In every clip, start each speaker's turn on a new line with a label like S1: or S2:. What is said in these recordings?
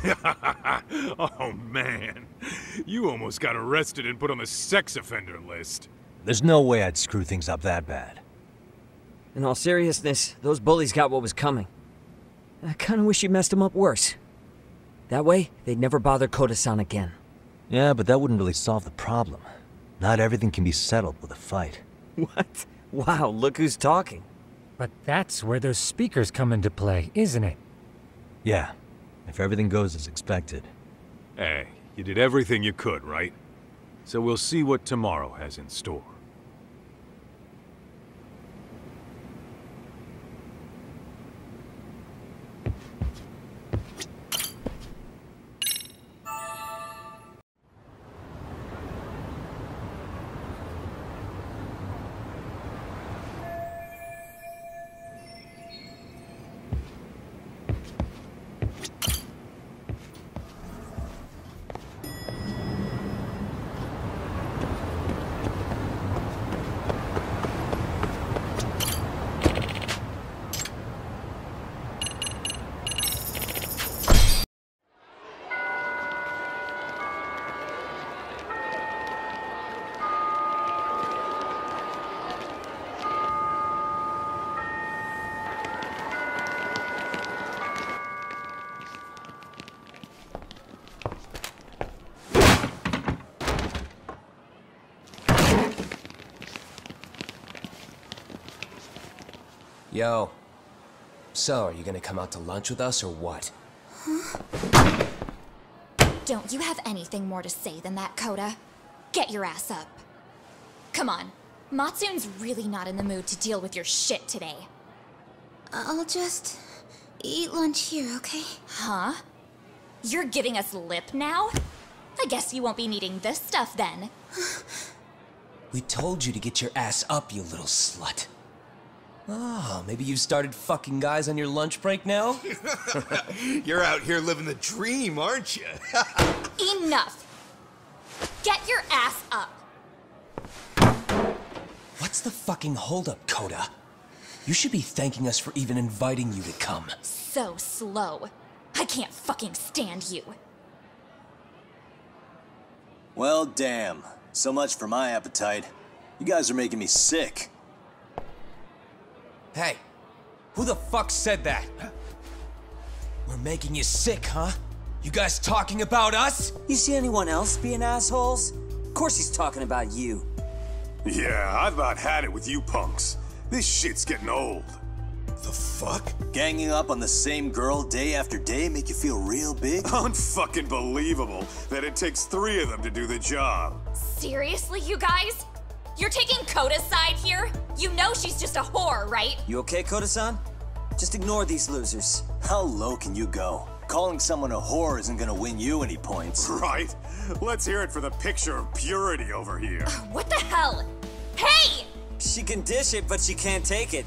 S1: Oh, man. You almost got arrested and put on the sex offender list.
S2: There's no way I'd screw things up that bad.
S3: In all seriousness, those bullies got what was coming. I kinda wish you messed them up worse. That way, they'd never bother Koda-san again.
S2: Yeah, but that wouldn't really solve the problem. Not everything can be settled with a fight.
S3: What? Wow, look who's talking.
S4: But that's where those speakers come into play, isn't it?
S2: Yeah, if everything goes as expected.
S1: Hey, you did everything you could, right? So we'll see what tomorrow has in store.
S5: Yo. So, are you gonna come out to lunch with us or what?
S6: Huh? Don't you have anything more to say than that, Koda? Get your ass up. Come on. Matsun's really not in the mood to deal with your shit today.
S7: I'll just eat lunch here, okay?
S6: Huh? You're giving us lip now? I guess you won't be needing this stuff then.
S5: We told you to get your ass up, you little slut. Oh, maybe you've started fucking guys on your lunch break now?
S8: You're out here living the dream, aren't you?
S6: Enough! Get your ass up!
S5: What's the fucking holdup, Koda? You should be thanking us for even inviting you to come.
S6: So slow. I can't fucking stand you.
S9: Well, damn. So much for my appetite. You guys are making me sick.
S5: Hey, who the fuck said that? We're making you sick, huh? You guys talking about us?
S3: You see anyone else being assholes? Of course he's talking about you.
S8: Yeah, I've about had it with you punks. This shit's getting old.
S9: The fuck? Ganging up on the same girl day after day make you feel real big?
S8: Unfucking believable that it takes 3 of them to do the job.
S6: Seriously, you guys? You're taking Koda's side here? You know she's just a whore, right?
S3: You okay, Koda-san? Just ignore these losers.
S9: How low can you go? Calling someone a whore isn't gonna win you any points.
S8: Right? Let's hear it for the picture of purity over here.
S6: What the hell? Hey!
S3: She can dish it, but she can't take it.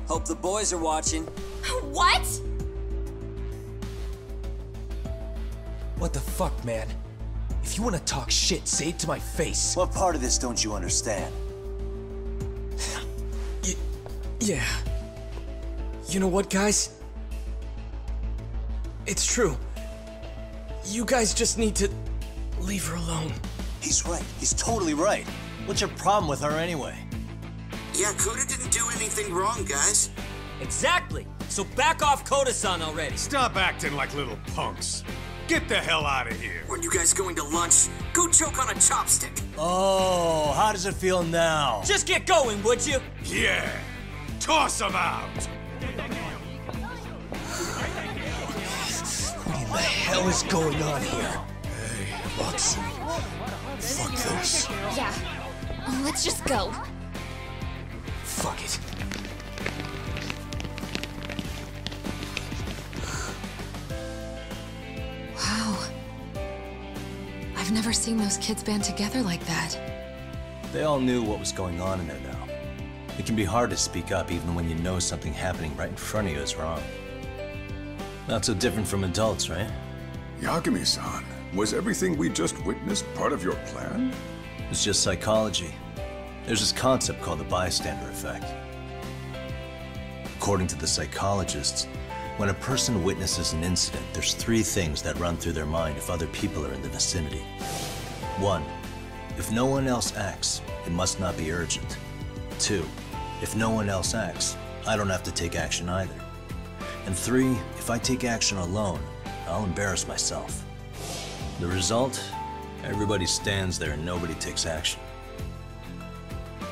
S3: Hope the boys are watching.
S6: What?
S5: What the fuck, man? If you want to talk shit, say it to my face.
S9: What part of this don't you understand?
S5: Yeah. You know what, guys? It's true. You guys just need to leave her alone.
S9: He's right. He's totally right. What's your problem with her anyway?
S10: Yeah, Koda didn't do anything wrong, guys.
S3: Exactly. So back off Koda-san already.
S1: Stop acting like little punks. Get the hell out of here.
S10: When you guys going to lunch, go choke on a chopstick.
S9: Oh, how does it feel now?
S3: Just get going, would you?
S1: Yeah. Toss them out.
S5: What in the hell is going on here?
S9: Hey, Matsu. Fuck this.
S6: Yeah. Let's just go.
S5: Fuck it.
S11: Wow. I've never seen those kids band together like that.
S9: They all knew what was going on in there now. It can be hard to speak up even when you know something happening right in front of you is wrong. Not so different from adults, right?
S12: Yagami-san, was everything we just witnessed part of your plan?
S9: It's just psychology. There's this concept called the bystander effect. According to the psychologists, When a person witnesses an incident, there's 3 things that run through their mind if other people are in the vicinity. 1, if no one else acts, it must not be urgent. 2, if no one else acts, I don't have to take action either. And 3, if I take action alone, I'll embarrass myself. The result? Everybody stands there and nobody takes action.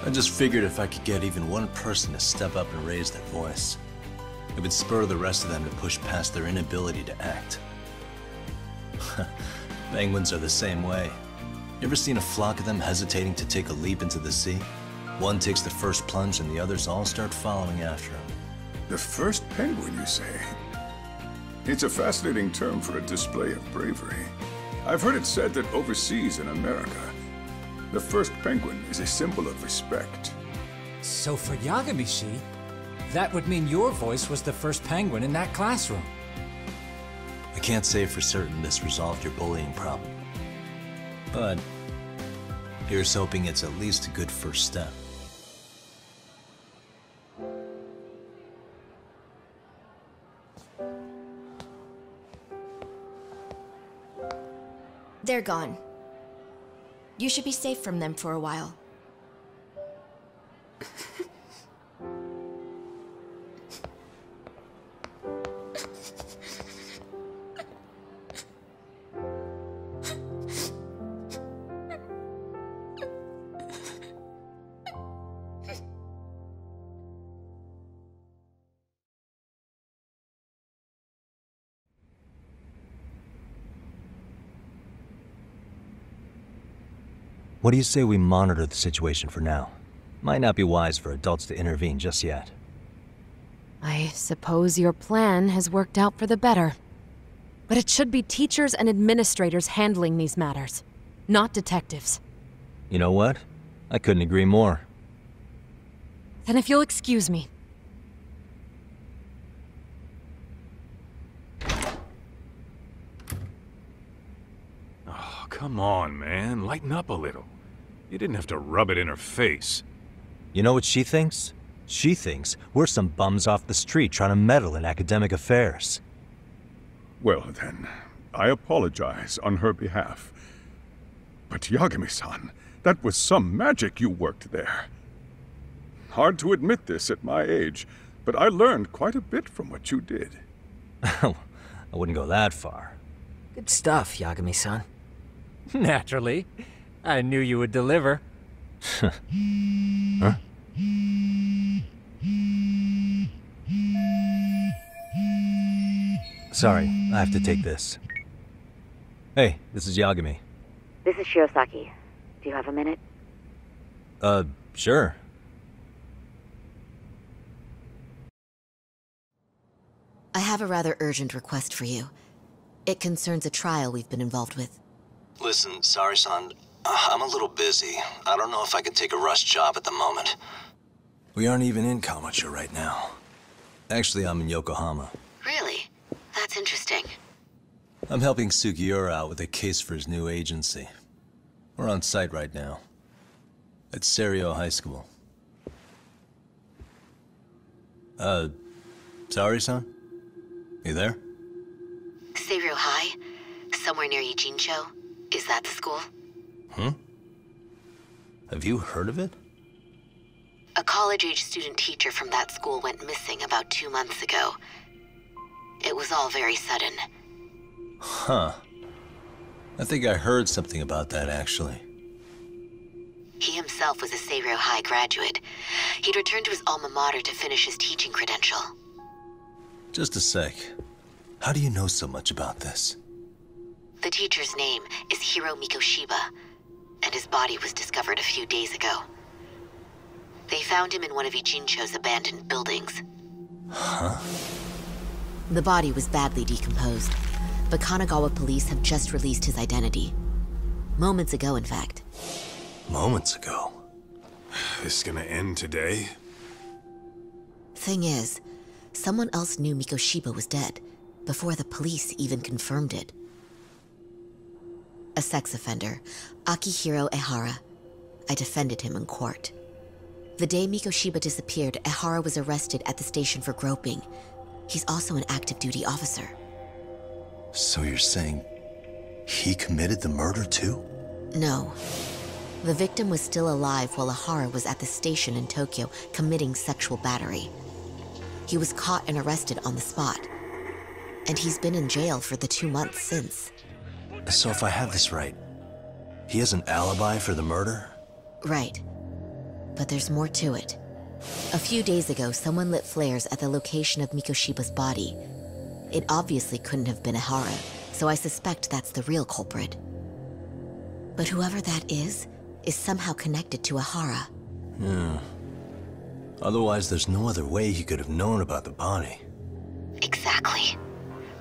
S9: I just figured if I could get even one person to step up and raise their voice, it would spur the rest of them to push past their inability to act. Penguins are the same way. You ever seen a flock of them hesitating to take a leap into the sea? One takes the first plunge and the others all start following after him.
S12: The first penguin, you say? It's a fascinating term for a display of bravery. I've heard it said that overseas in America, the first penguin is a symbol of respect.
S4: So for Yagami-shi, that would mean your voice was the first penguin in that classroom.
S9: I can't say for certain this resolved your bullying problem. But here's hoping it's at least a good first step.
S13: They're gone. You should be safe from them for a while.
S2: What do you say we monitor the situation for now? Might not be wise for adults to intervene just yet.
S11: I suppose your plan has worked out for the better. But it should be teachers and administrators handling these matters, not detectives.
S2: You know what? I couldn't agree more.
S11: Then if you'll excuse me.
S1: Oh, come on, man. Lighten up a little. You didn't have to rub it in her face.
S2: You know what she thinks? She thinks we're some bums off the street trying to meddle in academic affairs.
S12: Well then, I apologize on her behalf. But Yagami-san, that was some magic you worked there. Hard to admit this at my age, but I learned quite a bit from what you did.
S2: I wouldn't go that far.
S3: Good stuff, Yagami-san.
S4: Naturally. I knew you would deliver.
S2: Huh? Sorry, I have to take this. Hey, this is Yagami.
S14: This is Shirosaki. Do you have a minute?
S2: Sure.
S14: I have a rather urgent request for you. It concerns a trial we've been involved with.
S9: Listen, Sari-san, I'm a little busy. I don't know if I could take a rush job at the moment. We aren't even in Kawachi right now. Actually, I'm in Yokohama.
S14: Really? That's interesting.
S9: I'm helping Sugiura out with a case for his new agency. We're on site right now. At Seiryo High School. Sari-san? You there?
S14: Seiryo High? Somewhere near Ijincho? Is that the school?
S9: Have you heard of it?
S14: A college-age student teacher from that school went missing about 2 months ago. It was all very sudden.
S9: Huh. I think I heard something about that, actually.
S14: He himself was a Seiryo High graduate. He'd returned to his alma mater to finish his teaching credential.
S9: Just a sec. How do you know so much about this?
S14: The teacher's name is Hiro Mikoshiba, and his body was discovered a few days ago. They found him in one of Ijincho's abandoned buildings.
S9: Huh?
S14: The body was badly decomposed, but Kanagawa police have just released his identity. Moments ago, in fact.
S9: Moments ago?
S8: This is gonna end today?
S14: Thing is, someone else knew Mikoshiba was dead, before the police even confirmed it. A sex offender, Akihiro Ehara. I defended him in court. The day Mikoshiba disappeared, Ehara was arrested at the station for groping. He's also an active duty officer.
S9: So you're saying he committed the murder too?
S14: No. The victim was still alive while Ihara was at the station in Tokyo committing sexual battery. He was caught and arrested on the spot. And he's been in jail for the 2 months since.
S9: So if I have this right, he has an alibi for the murder?
S14: Right. But there's more to it. A few days ago, someone lit flares at the location of Mikoshiba's body. It obviously couldn't have been Ihara, so I suspect that's the real culprit. But whoever that is somehow connected to Ihara.
S9: Yeah. Otherwise, there's no other way he could have known about the body.
S14: Exactly.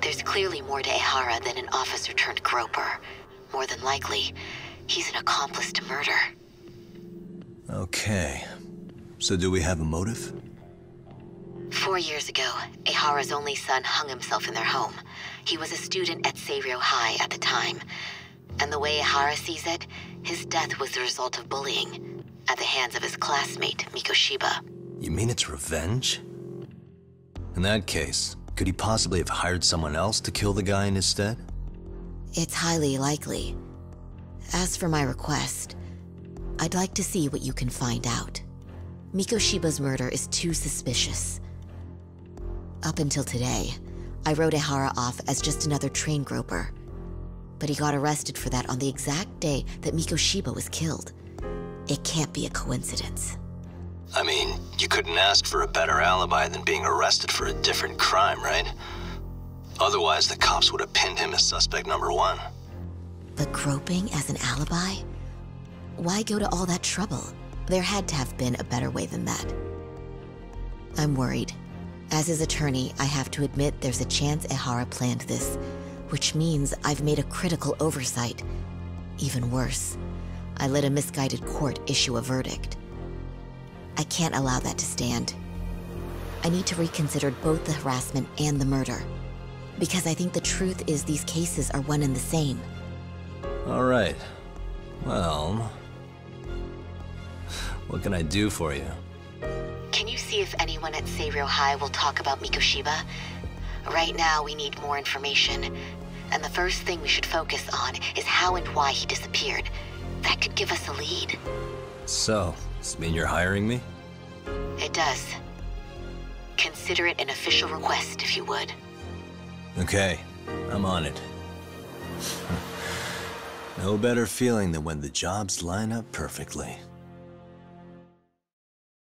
S14: There's clearly more to Ihara than an officer turned groper. More than likely, he's an accomplice to murder.
S9: Okay. So do we have a motive?
S14: 4 years ago, Ihara's only son hung himself in their home. He was a student at Seiryō High at the time. And the way Ihara sees it, his death was the result of bullying at the hands of his classmate, Mikoshiba.
S9: You mean it's revenge? In that case, could he possibly have hired someone else to kill the guy in his stead?
S14: It's highly likely. As for my request, I'd like to see what you can find out. Mikoshiba's murder is too suspicious. Up until today, I wrote Ihara off as just another train groper. But he got arrested for that on the exact day that Mikoshiba was killed. It can't be a coincidence.
S9: I mean, you couldn't ask for a better alibi than being arrested for a different crime, right? Otherwise, the cops would have pinned him as suspect number 1.
S14: But groping as an alibi? Why go to all that trouble? There had to have been a better way than that. I'm worried. As his attorney, I have to admit there's a chance Ihara planned this, which means I've made a critical oversight. Even worse, I let a misguided court issue a verdict. I can't allow that to stand. I need to reconsider both the harassment and the murder, because I think the truth is these cases are one and the same.
S9: All right. Well, what can I do for you?
S14: Can you see if anyone at Seiryō High will talk about Mikoshiba? Right now, we need more information. And the first thing we should focus on is how and why he disappeared. That could give us a lead.
S9: So, does this mean you're hiring me?
S14: It does. Consider it an official request, if you would.
S9: Okay, I'm on it. No better feeling than when the jobs line up perfectly.